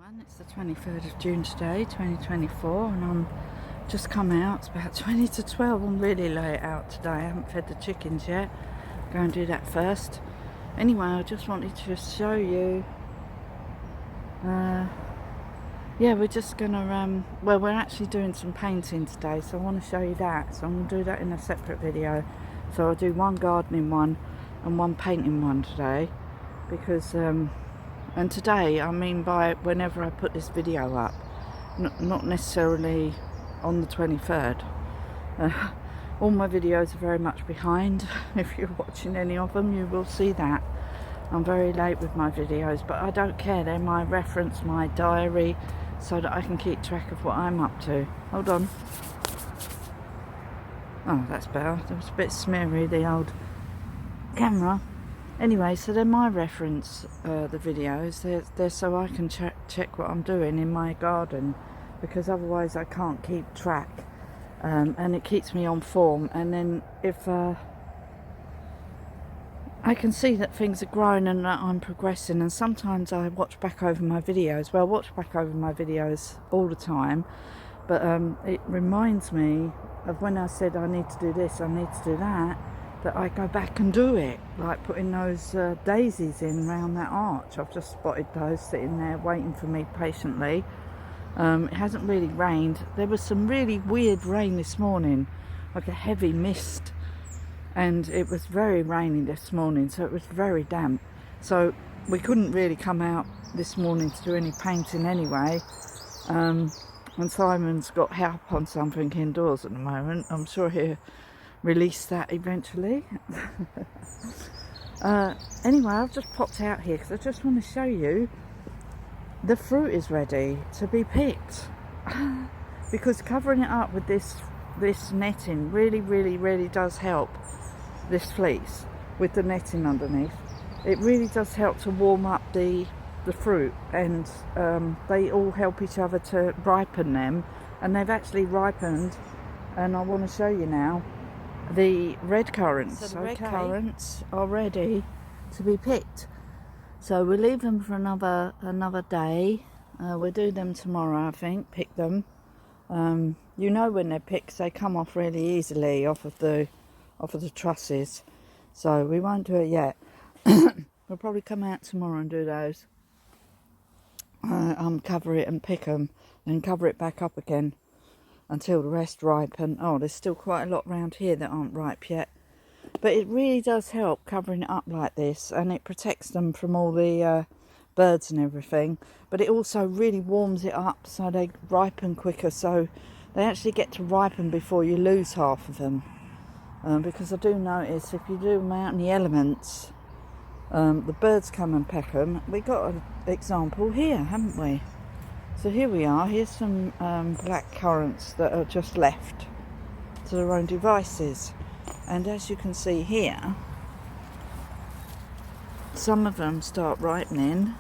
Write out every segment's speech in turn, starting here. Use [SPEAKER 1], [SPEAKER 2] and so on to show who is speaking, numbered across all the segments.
[SPEAKER 1] everyone, it's the 23rd of June today, 2024, and I'm just come out. It's about 20 to 12. I'm really late out today. I haven't fed the chickens yet. Go and do that first. Anyway, I just wanted to show you, yeah, we're just gonna, well, we're actually doing some painting today, so I want to show you that. So I'm going to do that in a separate video. So I'll do one gardening one and one painting one today, because and today I mean by whenever I put this video up, not necessarily on the 23rd. All my videos are very much behind. If you're watching any of them, you will see that I'm very late with my videos, but I don't care. They're my reference, my diary, so that I can keep track of what I'm up to. Hold on. Oh, that's better. That was a bit smeary, the old camera. Anyway, so they're my reference, the videos. They're so I can check what I'm doing in my garden, because otherwise I can't keep track, and it keeps me on form. And then if I can see that things are growing and that I'm progressing, and sometimes I watch back over my videos. Well, I watch back over my videos all the time, but it reminds me of when I said I need to do this, I need to do that I go back and do it, like putting those daisies in around that arch. I've just spotted those sitting there waiting for me patiently. It hasn't really rained. There was some really weird rain this morning, like a heavy mist, and it was very rainy this morning, so it was very damp. So we couldn't really come out this morning to do any painting anyway. And Simon's got help on something indoors at the moment. I'm sure he'll release that eventually. Anyway, I've just popped out here because I just want to show you the fruit is ready to be picked. Because covering it up with this netting really does help. This fleece with the netting underneath, it really does help to warm up the fruit, and they all help each other to ripen them, and they've actually ripened. And I want to show you now the red currants. So the red currants are ready to be picked, so we'll leave them for another day. We'll do them tomorrow, I think. Pick them. You know, when they're picked, they come off really easily off of the trusses, so we won't do it yet. We'll probably come out tomorrow and do those. Cover it and pick them, and cover it back up again until the rest ripen. Oh, there's still quite a lot around here that aren't ripe yet, but it really does help covering it up like this, and it protects them from all the birds and everything, but it also really warms it up so they ripen quicker, so they actually get to ripen before you lose half of them. Because I do notice if you do them out in the elements, the birds come and peck them. We got an example here, haven't we? So here we are. Here's some black currants that are just left to their own devices, and as you can see here, some of them start ripening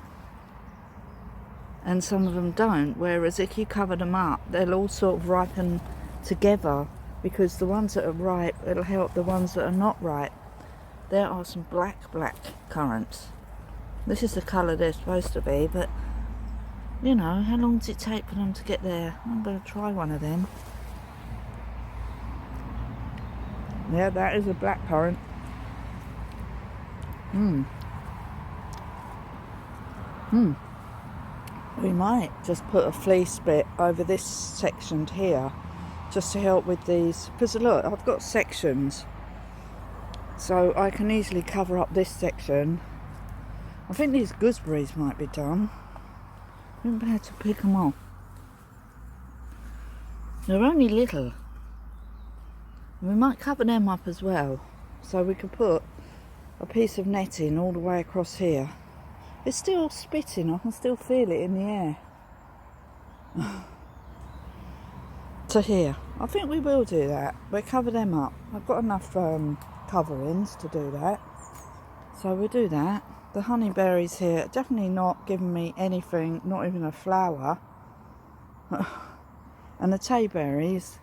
[SPEAKER 1] and some of them don't, whereas if you cover them up, they'll all sort of ripen together, because the ones that are ripe, it'll help the ones that are not ripe. There are some black currants. This is the colour they're supposed to be, but you know, how long does it take for them to get there? I'm going to try one of them. Yeah, that is a black currant. We might just put a fleece bit over this section here, just to help with these, because look, I've got sections, so I can easily cover up this section. I think these gooseberries might be done. I haven't been able to pick them off. They're only little. We might cover them up as well, so we could put a piece of netting all the way across here. It's still spitting, I can still feel it in the air. To here. I think we will do that. We'll cover them up. I've got enough coverings to do that, so we'll do that. The honeyberries here are definitely not giving me anything, not even a flower. And the tayberries,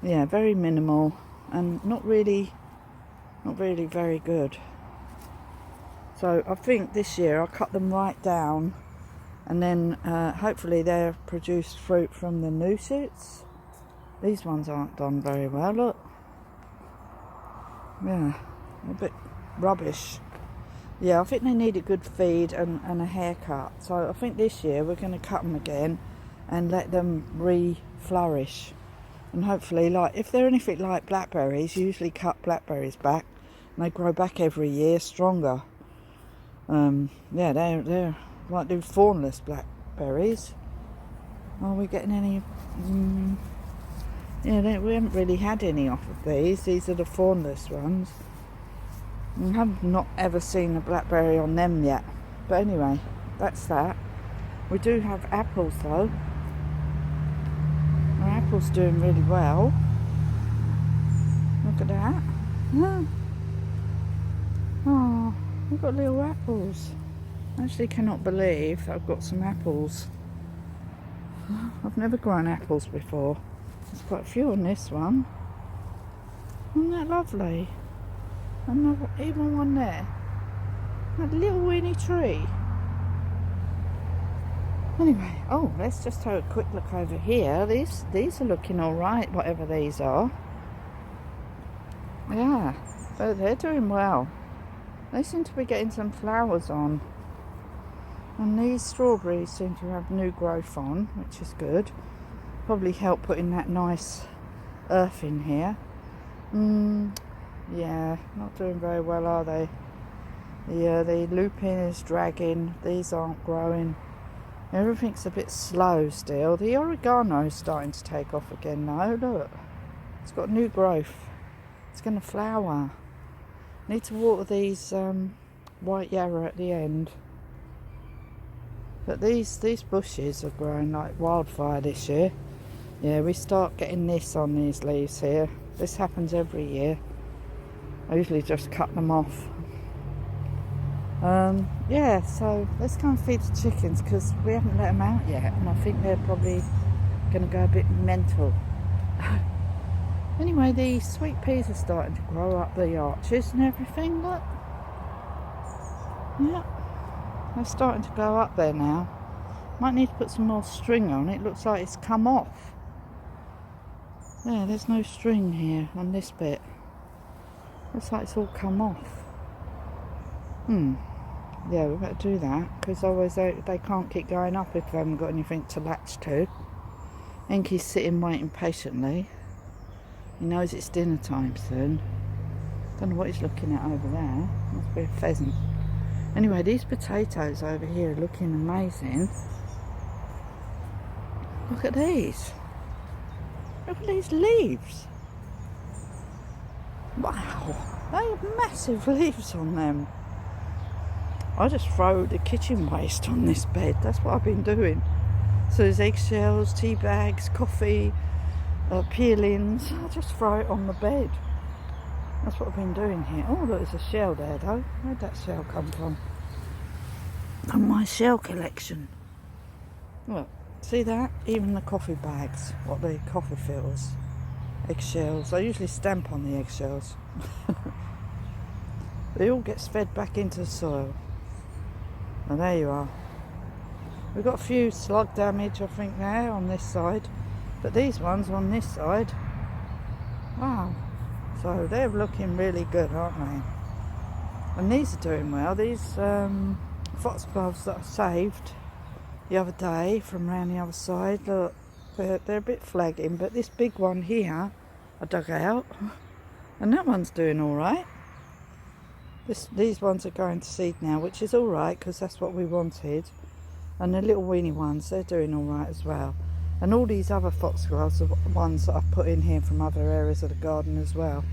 [SPEAKER 1] yeah, very minimal and not really very good. So I think this year I'll cut them right down And then hopefully they'll produce fruit from the new shoots. These ones aren't done very well, look. Yeah, a bit rubbish. Yeah, I think they need a good feed and a haircut. So I think this year we're going to cut them again and let them re-flourish. And hopefully, like, if they're anything like blackberries, you usually cut blackberries back and they grow back every year stronger. Yeah, they're like the thornless blackberries. Are we getting any? Yeah, we haven't really had any off of these. These are the thornless ones. I have not ever seen a blackberry on them yet. But anyway, that's that. We do have apples though. Our apple's doing really well. Look at that. Oh, we've got little apples. I actually cannot believe I've got some apples. I've never grown apples before. There's quite a few on this one. Isn't that lovely? Another, even one there. That little weeny tree. Anyway, oh, let's just have a quick look over here. These are looking alright, whatever these are. Yeah, so they're doing well. They seem to be getting some flowers on. And these strawberries seem to have new growth on, which is good. Probably help putting that nice earth in here. Yeah, not doing very well, are they? Yeah, the lupin is dragging. These aren't growing. Everything's a bit slow still. The oregano is starting to take off again now. Look, it's got new growth. It's going to flower. Need to water these white yarrow at the end. But these bushes are growing like wildfire this year. Yeah, we start getting this on these leaves here. This happens every year. I usually just cut them off. Yeah, so let's go and feed the chickens because we haven't let them out yet, and I think they're probably going to go a bit mental. Anyway, the sweet peas are starting to grow up the arches and everything. Look, yeah, they're starting to go up there now. Might need to put some more string on. It looks like it's come off. Yeah, there's no string here on this bit. Looks like it's all come off. Yeah, we better do that because otherwise they can't keep going up if they haven't got anything to latch to. Enki's sitting waiting patiently. He knows it's dinner time soon. Don't know what he's looking at over there. Must be a pheasant. Anyway, these potatoes over here are looking amazing. Look at these. Look at these leaves. Wow, they have massive leaves on them. I just throw the kitchen waste on this bed. That's what I've been doing. So there's eggshells, tea bags, coffee, peelings. I just throw it on the bed. That's what I've been doing here. Oh, look, there's a shell there though. Where'd that shell come from? From my shell collection. Look, see that? Even the coffee bags, what the coffee fills. Eggshells. I usually stamp on the eggshells. They all get fed back into the soil. Oh, there you are. We've got a few slug damage, I think, there on this side. But these ones on this side, wow. So they're looking really good, aren't they? And these are doing well. These foxgloves that I saved the other day from around the other side, look, they're a bit flagging. But this big one here, I dug out. And that one's doing all right. These ones are going to seed now, which is all right because that's what we wanted. And the little weeny ones, they're doing all right as well. And all these other foxgloves are ones that I've put in here from other areas of the garden as well.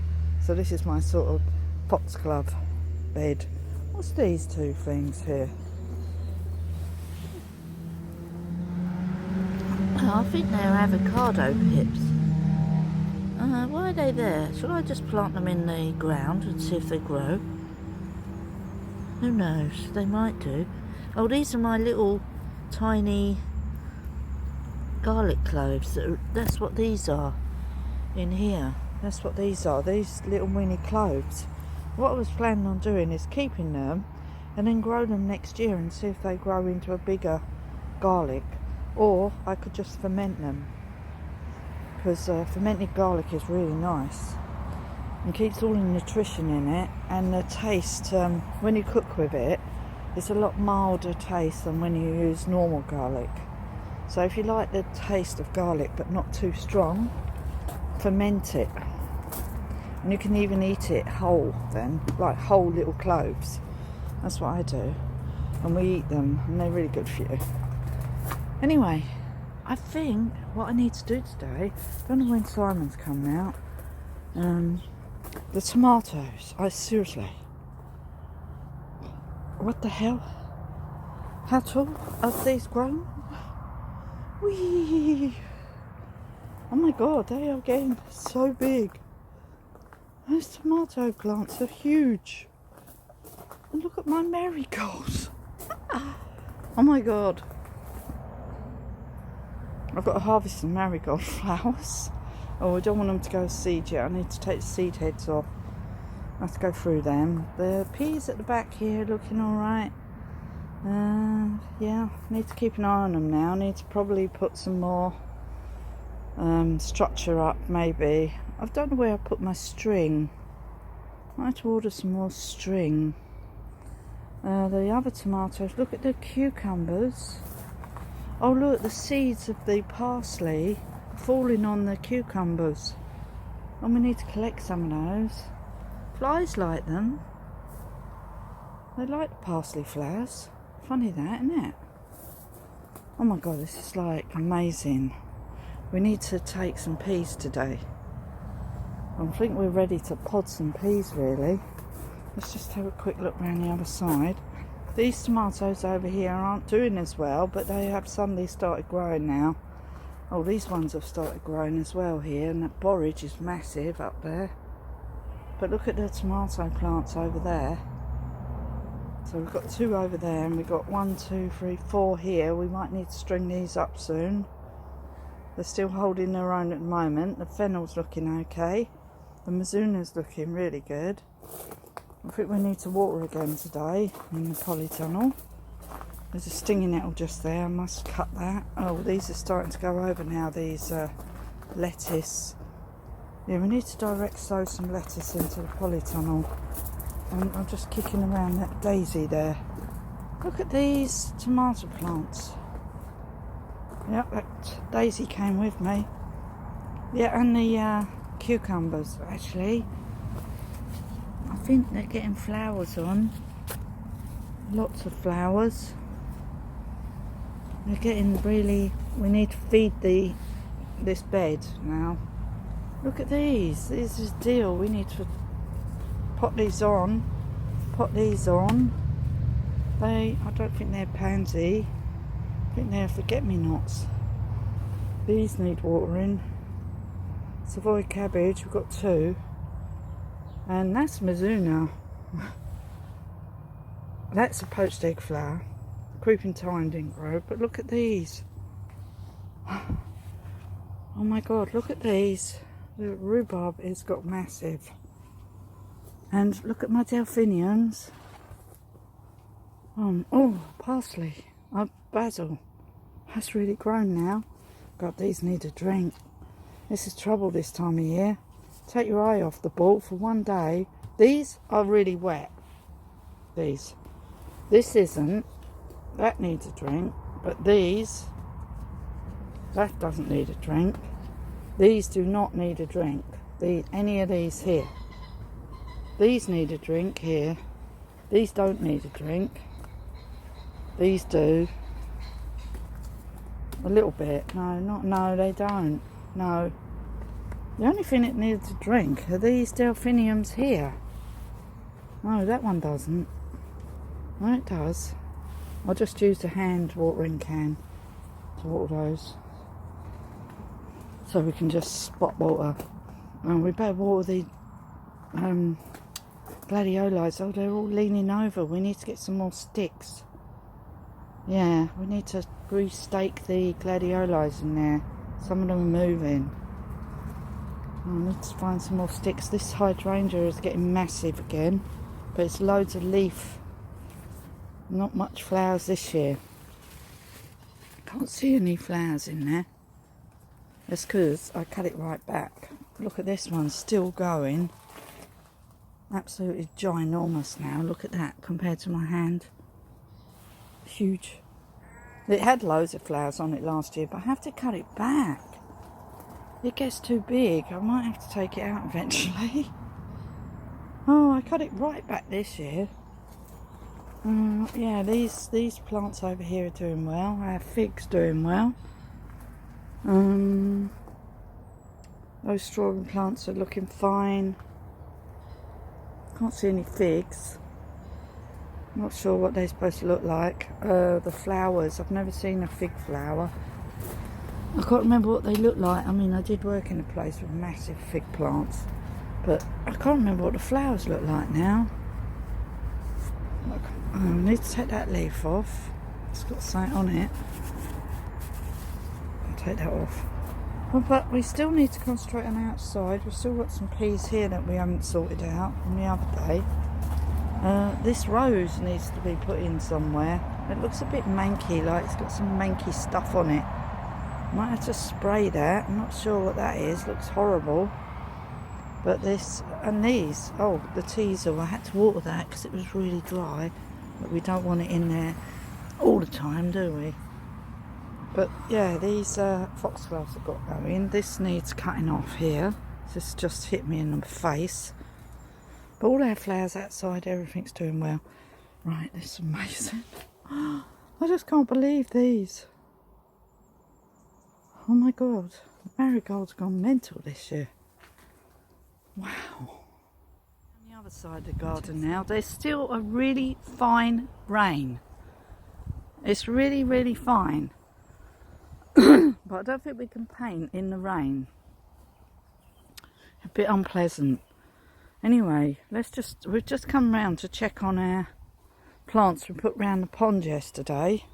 [SPEAKER 1] So this is my sort of foxglove bed. What's these two things here? I think they're avocado pips. Why are they there? Shall I just plant them in the ground and see if they grow? Who knows? They might do. Oh, these are my little tiny garlic cloves. That's what these are in here. That's what these are. These little weeny cloves. What I was planning on doing is keeping them and then grow them next year and see if they grow into a bigger garlic, or I could just ferment them, because fermented garlic is really nice and keeps all the nutrition in it, and the taste when you cook with it, it's a lot milder taste than when you use normal garlic. So if you like the taste of garlic but not too strong, ferment it. And you can even eat it whole then, like whole little cloves. That's what I do. And we eat them, and they're really good for you. Anyway, I think what I need to do today, I don't know when Simon's coming out, the tomatoes, seriously, what the hell? How tall have these grown? Whee! Oh my god, they are getting so big. Those tomato plants are huge. And look at my marigolds. Oh my god. I've got to harvest some marigold flowers. Oh, I don't want them to go seed yet. I need to take the seed heads off. I have to go through them. The peas at the back here are looking alright. Yeah, need to keep an eye on them now. Need to probably put some more structure up, maybe. I don't know where I put my string. I have to order some more string. The other tomatoes, look at the cucumbers. Oh look, the seeds of the parsley falling on the cucumbers. And we need to collect some of those. Flies like them. They like the parsley flowers. Funny that, isn't it? Oh my god, this is like amazing. We need to take some peas today. I think we're ready to pod some peas really. Let's just have a quick look around the other side. These tomatoes over here aren't doing as well, but they have suddenly started growing now. Oh, these ones have started growing as well here, and that borage is massive up there. But look at the tomato plants over there. So we've got 2 over there, and we've got 1, 2, 3, 4 here. We might need to string these up soon. They're still holding their own at the moment. The fennel's looking okay. The mizuna's looking really good. I think we need to water again today in the polytunnel. There's a stinging nettle just there. I must cut that. Oh, these are starting to go over now, these lettuce. Yeah, we need to direct sow some lettuce into the polytunnel. And I'm just kicking around that daisy there. Look at these tomato plants. Yep, that daisy came with me. Yeah, and the cucumbers, actually. I think they're getting flowers on. Lots of flowers. They're getting really... We need to feed this bed now. Look at these. This is a deal. We need to pot these on. I don't think they're pansy. I think they're forget-me-nots. These need watering. Savoy cabbage, we've got 2. And that's mizuna. That's a poached egg flower. Creeping thyme didn't grow, but look at these. Oh my god, look at these. The rhubarb has got massive. And look at my delphiniums. Oh, parsley. Basil. That's really grown now. God, these need a drink. This is trouble this time of year. Take your eye off the ball for one day. These are really wet. These. This isn't. That needs a drink. But these, that doesn't need a drink. These do not need a drink. Any of these here. These need a drink here. These don't need a drink. These do. A little bit. No, they don't. No. The only thing it needs a drink are these delphiniums here. No, that one doesn't. No, it does. I'll just use the hand watering can to water those. So we can just spot water. And we better water the gladioli. Oh, they're all leaning over. We need to get some more sticks. Yeah, we need to re-stake the gladiolis in there. Some of them are moving. I need to find some more sticks. This hydrangea is getting massive again, but it's loads of leaf. Not much flowers this year. Can't see any flowers in there. That's because I cut it right back. Look at this one, still going. Absolutely ginormous now. Look at that compared to my hand. Huge. It had loads of flowers on it last year, but I have to cut it back. It gets too big. I might have to take it out eventually. Oh, I cut it right back this year. Yeah, these plants over here are doing well. Our figs doing well. Those strawberry plants are looking fine. Can't see any figs. Not sure what they're supposed to look like. The flowers, I've never seen a fig flower. I can't remember what they look like. I mean, I did work in a place with massive fig plants, but I can't remember what the flowers look like now. Look, I need to take that leaf off. It's got something on it. I'll take that off. Well, but we still need to concentrate on outside. We've still got some peas here that we haven't sorted out from the other day. This rose needs to be put in somewhere. It looks a bit manky, like it's got some manky stuff on it. Might have to spray that. I'm not sure what that is. Looks horrible. But this and these. Oh, the teasel. I had to water that because it was really dry. But we don't want it in there all the time, do we? But yeah, these foxgloves have got going. This needs cutting off here. This just hit me in the face. But all our flowers outside, everything's doing well. Right, this is amazing. I just can't believe these. Oh my god, the marigold's gone mental this year. Wow. On the other side of the garden now, there's still a really fine rain. It's really, really fine. But I don't think we can paint in the rain. A bit unpleasant. Anyway, we've just come round to check on our plants we put round the pond yesterday.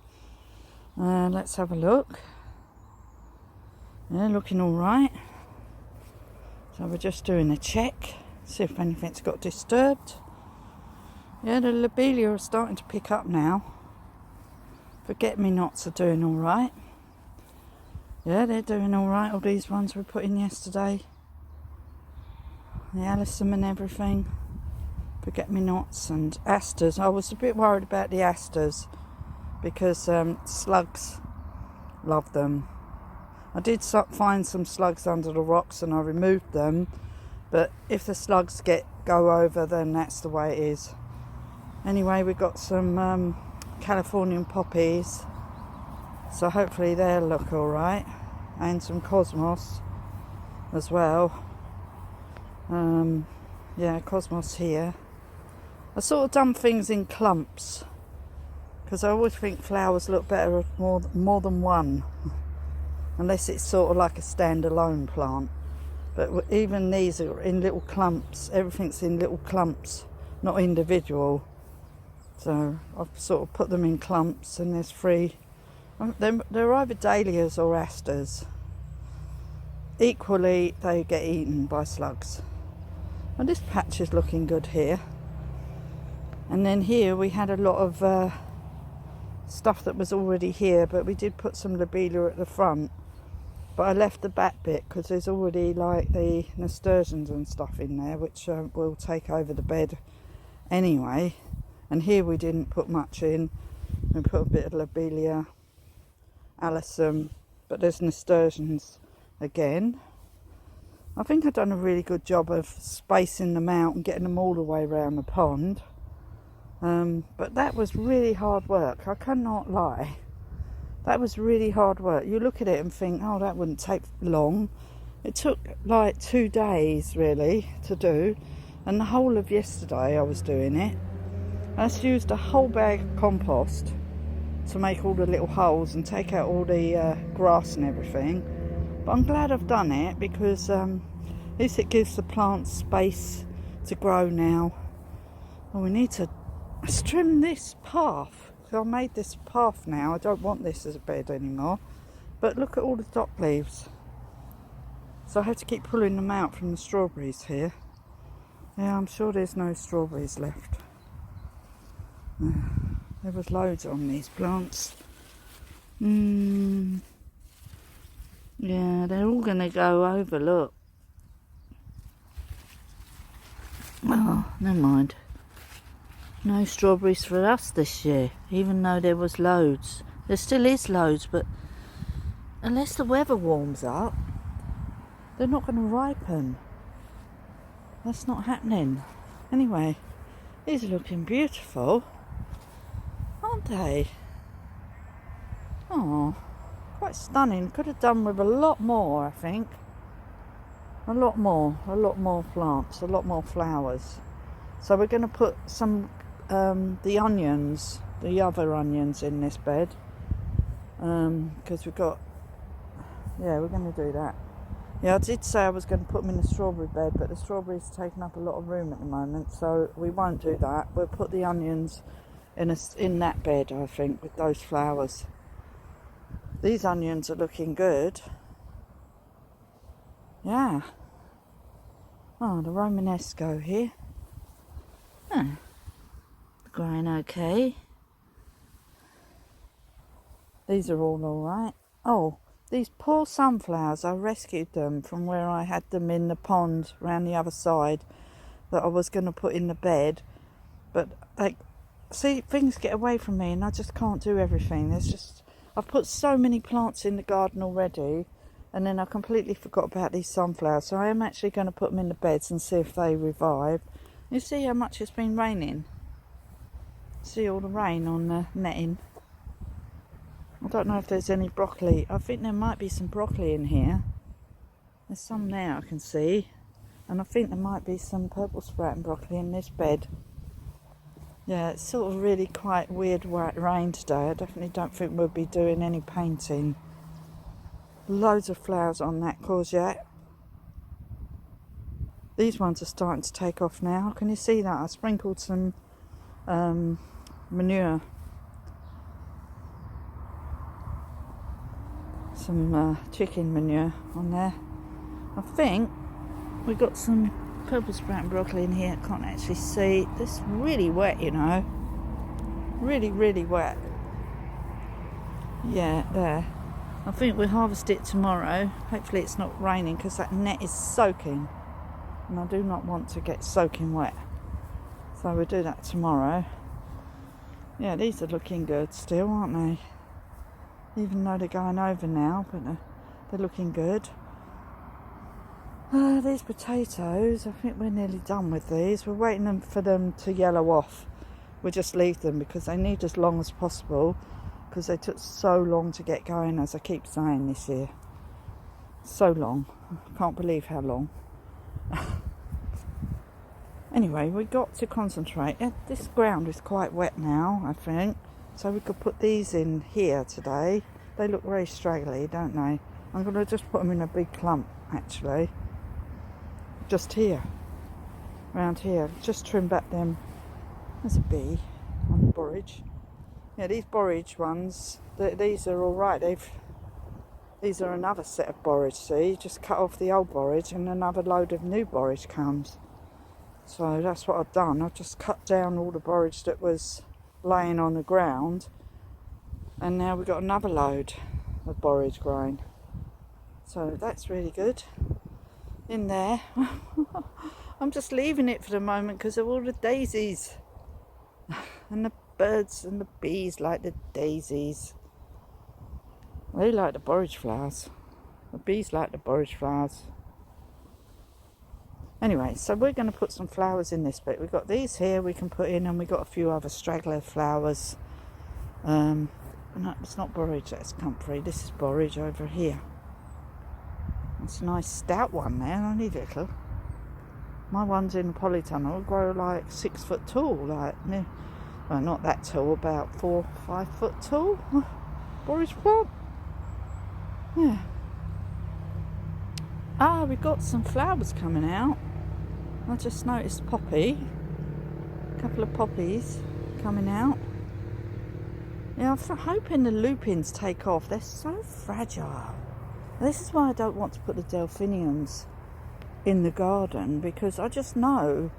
[SPEAKER 1] Let's have a look. Yeah, looking all right. So we're just doing a check, see if anything's got disturbed. Yeah, the lobelia are starting to pick up now. Forget-me-nots are doing all right. Yeah, they're doing all right. All these ones we put in yesterday. The alyssum and everything. Forget-me-nots and asters. I was a bit worried about the asters because slugs love them. I did find some slugs under the rocks and I removed them, but if the slugs go over, then that's the way it is. Anyway, we got some Californian poppies, so hopefully they'll look all right, and some cosmos as well. Yeah, cosmos here. I sort of done things in clumps because I always think flowers look better with more than one, unless it's sort of like a standalone plant. But even these are in little clumps. Everything's in little clumps, not individual. So I've sort of put them in clumps, and there's three. They're either dahlias or asters. Equally, they get eaten by slugs. And this patch is looking good here. And then here we had a lot of stuff that was already here, but we did put some lobelia at the front. But I left the back bit because there's already like the nasturtiums and stuff in there, which will take over the bed anyway. And here we didn't put much in. We put a bit of lobelia, alyssum, but there's nasturtiums again. I think I've done a really good job of spacing them out and getting them all the way around the pond. But that was really hard work, I cannot lie. That was really hard work. You look at it and think, oh, that wouldn't take long. It took like 2 days really to do, and the whole of yesterday I was doing it. I just used a whole bag of compost to make all the little holes and take out all the grass and everything. But I'm glad I've done it because at least it gives the plants space to grow now. And we need to trim this path. So I made this path now. I don't want this as a bed anymore. But look at all the dock leaves. So I have to keep pulling them out from the strawberries here. Yeah, I'm sure there's no strawberries left. There was loads on these plants. Yeah, they're all going to go over, look. Oh, never mind. No strawberries for us this year, even though there was loads. There still is loads, but unless the weather warms up, they're not going to ripen. That's not happening. Anyway, these are looking beautiful, aren't they? Oh, quite stunning. Could have done with a lot more, I think. A lot more plants, a lot more flowers. So we're going to put some the onions, the other onions in this bed, because we've got, yeah, we're going to do that. Yeah, I did say I was going to put them in the strawberry bed, but the strawberries are taking up a lot of room at the moment, so we won't do that. We'll put the onions in that bed, I think, with those flowers. These onions are looking good. Yeah. Oh, the Romanesco here. Oh, growing okay. These are all right. Oh, these poor sunflowers, I rescued them from where I had them in the pond around the other side that I was going to put in the bed. But, like, see, things get away from me and I just can't do everything. I've put so many plants in the garden already, and then I completely forgot about these sunflowers. So I am actually going to put them in the beds and see if they revive. You see how much it's been raining? See all the rain on the netting? I don't know if there's any broccoli. I think there might be some broccoli in here. There's some there I can see. And I think there might be some purple sprouting broccoli in this bed. Yeah, it's sort of really quite weird rain today. I definitely don't think we'll be doing any painting. Loads of flowers on that courgette. These ones are starting to take off now. Can you see that? I sprinkled some manure. Some chicken manure on there. I think we got some purple sprouting broccoli in here. I can't actually see. This is really wet, you know. Really, really wet. Yeah, there. I think we'll harvest it tomorrow. Hopefully it's not raining because that net is soaking. And I do not want to get soaking wet. So we'll do that tomorrow. Yeah, these are looking good still, aren't they? Even though they're going over now, but they're looking good. These potatoes, I think we're nearly done with these. We're waiting for them to yellow off. We'll just leave them because they need as long as possible, because they took so long to get going, as I keep saying this year. So long. I can't believe how long. Anyway, we got to concentrate. This ground is quite wet now, I think. So we could put these in here today. They look very straggly, don't they? I'm going to just put them in a big clump, actually. Just here. Around here. Just trim back them. There's a bee on the borage. Yeah, these borage ones, these are all right. These are another set of borage, see? Just cut off the old borage and another load of new borage comes. So that's what I've done. I've just cut down all the borage that was laying on the ground, and now we've got another load of borage growing. So that's really good. In there. I'm just leaving it for the moment because of all the daisies. And the birds and the bees like the daisies. They like the borage flowers. The bees like the borage flowers. Anyway, so we're going to put some flowers in this bit. We've got these here we can put in, and we've got a few other straggler flowers. No, it's not borage, that's comfrey. This is borage over here. It's a nice stout one there, only little. My one's in polytunnel, grow like 6 foot tall, like, well, not that tall, about 4 or 5 foot tall. Borage plant. Yeah. Ah, we've got some flowers coming out. I just noticed poppy. A couple of poppies coming out. Yeah, I'm hoping the lupins take off. They're so fragile. This is why I don't want to put the delphiniums in the garden, because I just know,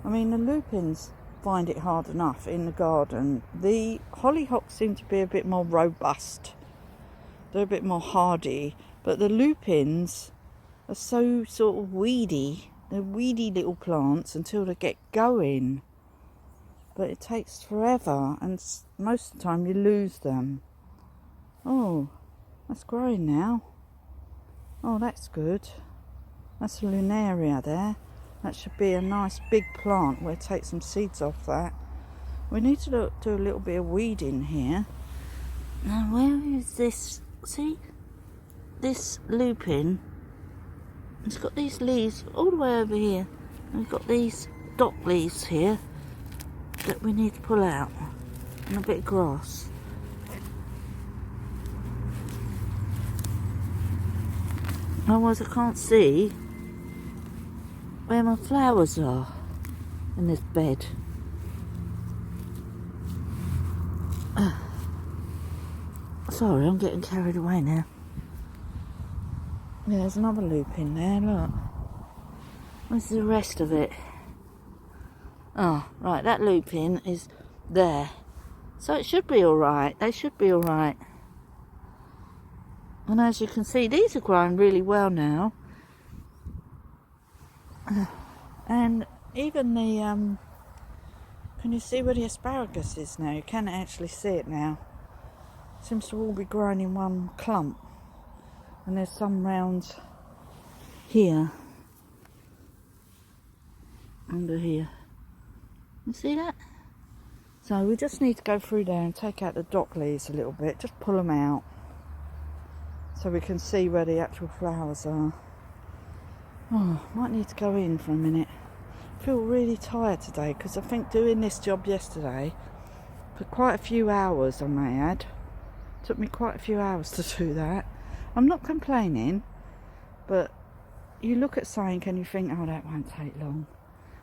[SPEAKER 1] I mean, the lupins find it hard enough in the garden. The hollyhocks seem to be a bit more robust they're a bit more hardy, but the lupins are so sort of weedy. They're weedy little plants until they get going, but it takes forever, and most of the time you lose them. Oh, that's growing now. Oh, that's good. That's a lunaria there. That should be a nice big plant. We'll take some seeds off that. We need to do a little bit of weeding here. Now, where is this? See? This lupin. It's got these leaves all the way over here. And we've got these dock leaves here that we need to pull out. And a bit of grass. Otherwise I can't see where my flowers are in this bed. Sorry, I'm getting carried away now. Yeah, there's another lupin there, look. Where's the rest of it? Oh, right, that lupin is there. So it should be alright. They should be alright. And as you can see, these are growing really well now. And even the, can you see where the asparagus is now? You can actually see it now. Seems to all be growing in one clump. And there's some round here. Under here. You see that? So we just need to go through there and take out the dock leaves a little bit. Just pull them out. So we can see where the actual flowers are. Oh, might need to go in for a minute. I feel really tired today because I think doing this job yesterday for quite a few hours, I may add. Took me quite a few hours to do that. I'm not complaining, but you look at something and you think, oh, that won't take long.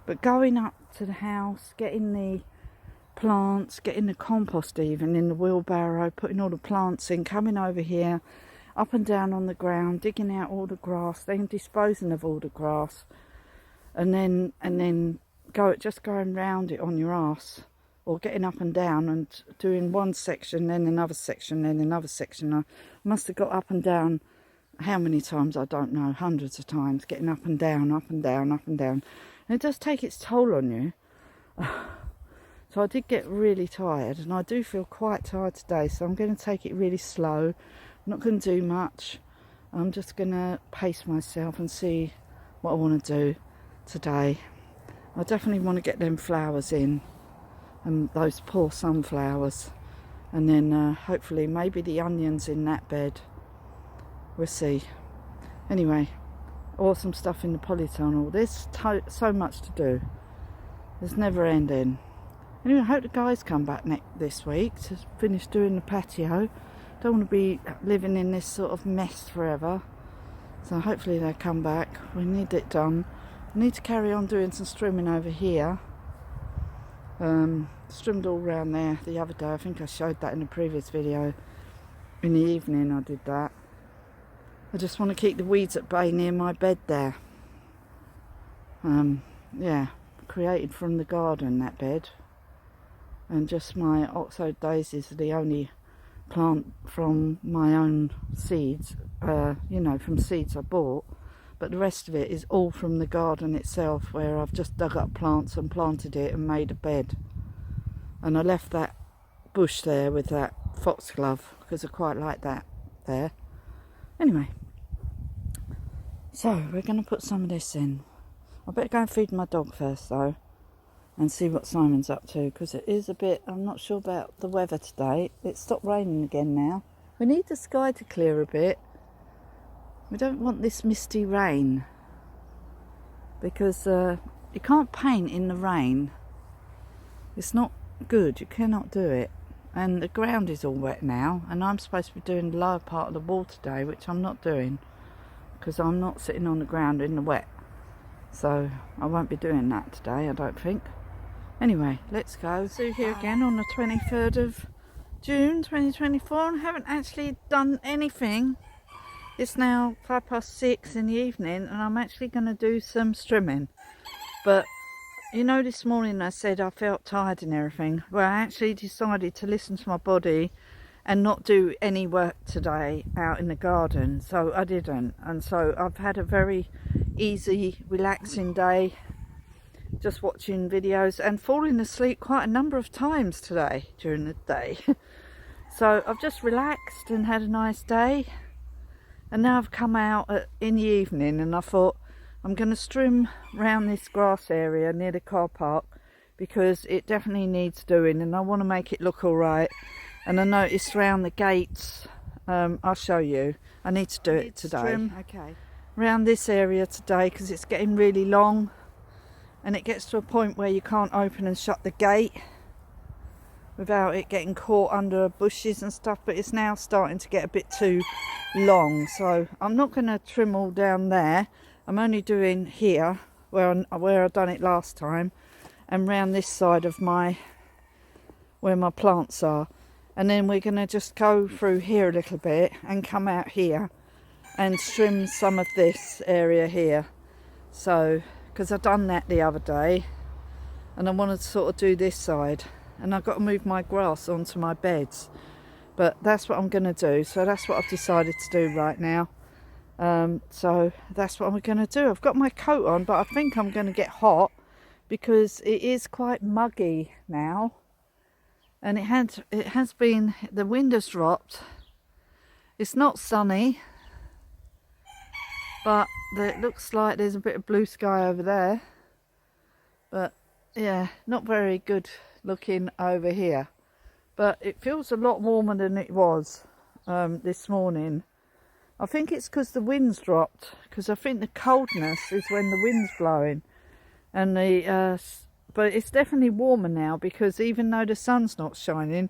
[SPEAKER 1] But going up to the house, getting the plants, getting the compost even in the wheelbarrow, putting all the plants in, coming over here, up and down on the ground, digging out all the grass, then disposing of all the grass, and then going round it on your arse, or getting up and down and doing one section, then another section, then another section. I must have got up and down, how many times, I don't know, hundreds of times, getting up and down, up and down, up and down. And it does take its toll on you. So I did get really tired, and I do feel quite tired today, so I'm going to take it really slow. I'm not going to do much. I'm just going to pace myself and see what I want to do today. I definitely want to get them flowers in, and those poor sunflowers, and then hopefully maybe the onions in that bed. We'll see. Anyway, awesome stuff in the polytunnel. There's so much to do. There's never ending. Anyway, I hope the guys come back this week to finish doing the patio. Don't want to be living in this sort of mess forever. So hopefully they'll come back. We need it done. We need to carry on doing some strimming over here. Strimmed all around there the other day. I think I showed that in a previous video. In the evening I did that. I just want to keep the weeds at bay near my bed there. Yeah, created from the garden, that bed. And just my oxide daisies are the only plant from my own seeds, you know, from seeds I bought. But the rest of it is all from the garden itself, where I've just dug up plants and planted it and made a bed. And I left that bush there with that foxglove because I quite like that there. Anyway, so we're going to put some of this in. I better go and feed my dog first though, and see what Simon's up to, because it is a bit, I'm not sure about the weather today. It stopped raining again now. We need the sky to clear a bit. We don't want this misty rain, because you can't paint in the rain. It's not good, you cannot do it. And the ground is all wet now, and I'm supposed to be doing the lower part of the wall today, which I'm not doing, because I'm not sitting on the ground in the wet. So I won't be doing that today, I don't think. Anyway, let's go. Sue here again on the 23rd of June 2024, and haven't actually done anything. It's now 6:05 in the evening, and I'm actually going to do some strimming. But you know, this morning I said I felt tired and everything. Well, I actually decided to listen to my body and not do any work today out in the garden, so I didn't. And so I've had a very easy, relaxing day, just watching videos and falling asleep quite a number of times today during the day. So I've just relaxed and had a nice day, and now I've come out in the evening and I thought I'm going to strim round this grass area near the car park because it definitely needs doing and I want to make it look alright. And I noticed around the gates, I'll show you, I need to do it today. Okay. Around this area today because it's getting really long and it gets to a point where you can't open and shut the gate without it getting caught under bushes and stuff, but it's now starting to get a bit too long, so I'm not going to trim all down there. I'm only doing here where I done it last time, and round this side of where my plants are, and then we're going to just go through here a little bit and come out here and trim some of this area here. So because I've done that the other day and I wanted to sort of do this side, and I've got to move my grass onto my beds, but that's what I'm going to do. So that's what I've decided to do right now. So that's what I'm going to do. I've got my coat on, but I think I'm going to get hot because it is quite muggy now, and it has been, the wind has dropped. It's not sunny, but it looks like there's a bit of blue sky over there, but yeah, not very good looking over here. But it feels a lot warmer than it was this morning. I think it's because the wind's dropped, because I think the coldness is when the wind's blowing, and but it's definitely warmer now because even though the sun's not shining,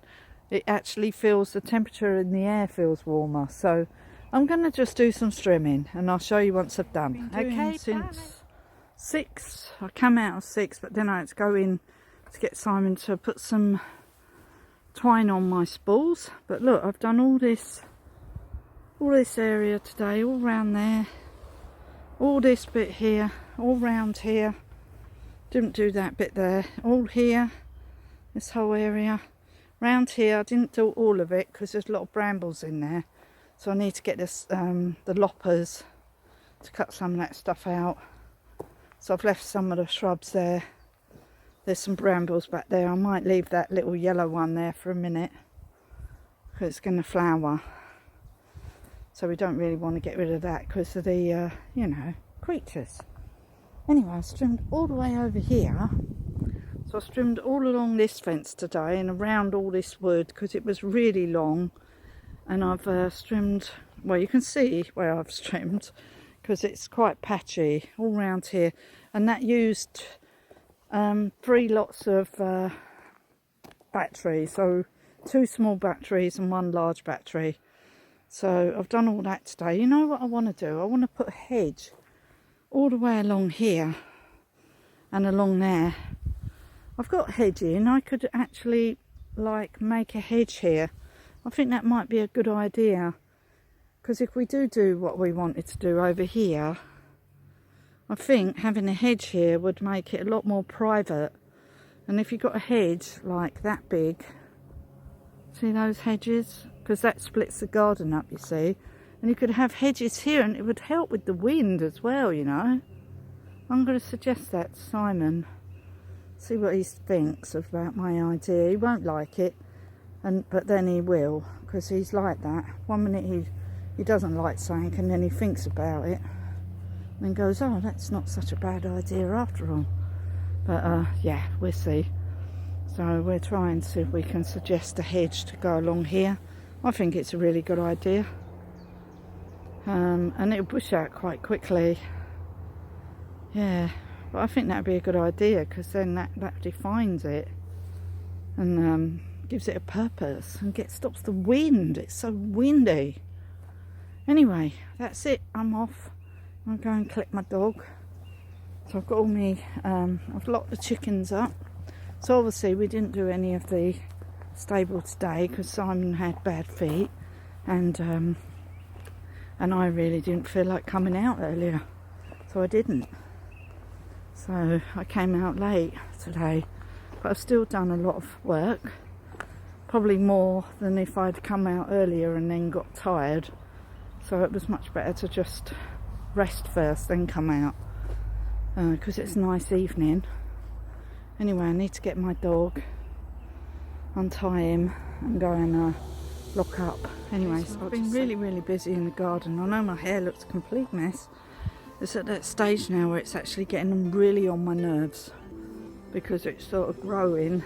[SPEAKER 1] it actually feels, the temperature in the air feels warmer. So I'm going to just do some strimming and I'll show you once I've done. Okay, since 6, I come out of 6, but then I had to go in to get Simon to put some twine on my spools. But look, I've done all this area today, all round there, all this bit here, all round here. Didn't do that bit there, all here, this whole area. Round here I didn't do all of it because there's a lot of brambles in there, so I need to get this the loppers to cut some of that stuff out. So I've left some of the shrubs there. There's some brambles back there. I might leave that little yellow one there for a minute because it's going to flower, so we don't really want to get rid of that because of the you know, creatures. Anyway, I trimmed all the way over here. So I trimmed all along this fence today and around all this wood because it was really long. And I've trimmed, well, you can see where I've trimmed because it's quite patchy all around here. And that used 3 lots of batteries. So 2 small batteries and 1 large battery. So I've done all that today. You know what I want to do? I want to put a hedge all the way along here and along there. I've got hedging. I could actually like make a hedge here. I think that might be a good idea, because if we do what we wanted to do over here, I think having a hedge here would make it a lot more private. And if you've got a hedge like that big, see those hedges, because that splits the garden up, you see. And you could have hedges here and it would help with the wind as well, you know. I'm going to suggest that to Simon. See what he thinks about my idea. He won't like it, but then he will, because he's like that. One minute he doesn't like something and then he thinks about it and then goes, oh, that's not such a bad idea after all. But yeah, we'll see. So we're trying to see if we can suggest a hedge to go along here. I think it's a really good idea. And it'll bush out quite quickly. Yeah, but I think that'd be a good idea, because then that defines it and gives it a purpose and stops the wind. It's so windy. Anyway, that's it. I'm off. I'll go and collect my dog. So I've got all me, I've locked the chickens up. So obviously we didn't do any of the stable today because Simon had bad feet, and I really didn't feel like coming out earlier, so I didn't. So I came out late today, but I've still done a lot of work, probably more than if I'd come out earlier and then got tired. So it was much better to just rest first, then come out, because it's a nice evening. Anyway, I need to get my dog, untie him and go and lock up. Anyway, so I've been really busy in the garden. I know my hair looks a complete mess. It's at that stage now where it's actually getting really on my nerves, because it's sort of growing.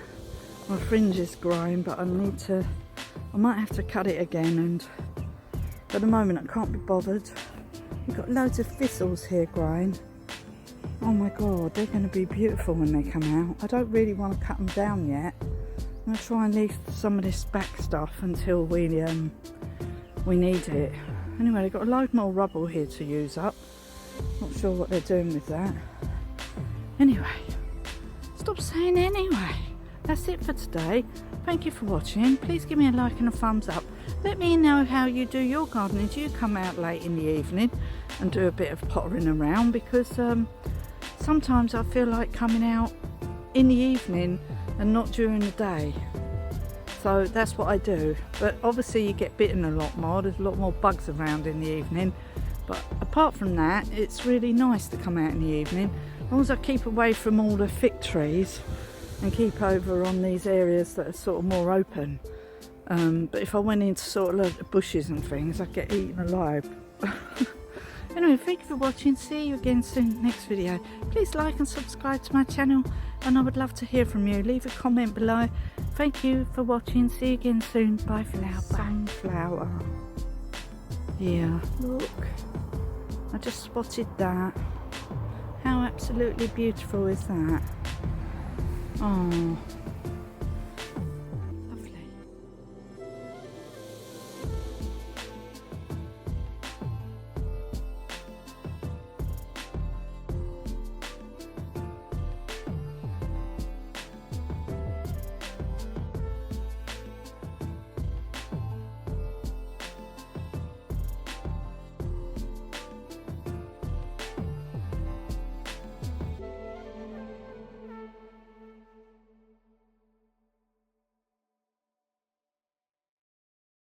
[SPEAKER 1] My fringe is growing, but I might have to cut it again, and at the moment I can't be bothered. We've got loads of thistles here growing. Oh my god, they're going to be beautiful when they come out. I don't really want to cut them down yet. I'm going to try and leave some of this back stuff until we need it. Anyway, they've got a load more rubble here to use up. Not sure what they're doing with that. Anyway, stop saying anyway. That's it for today. Thank you for watching. Please give me a like and a thumbs up. Let me know how you do your gardening. Do you come out late in the evening and do a bit of pottering around? Because sometimes I feel like coming out in the evening and not during the day. So that's what I do. But obviously you get bitten a lot more. There's a lot more bugs around in the evening. But apart from that, it's really nice to come out in the evening. As long as I keep away from all the thick trees and keep over on these areas that are sort of more open. But if I went into sort of the bushes and things, I'd get eaten alive. Anyway, thank you for watching. See you again soon next video. Please like and subscribe to my channel, and I would love to hear from you. Leave a comment below. Thank you for watching. See you again soon. Bye for now. Sunflower. Yeah, look. I just spotted that. How absolutely beautiful is that? Oh.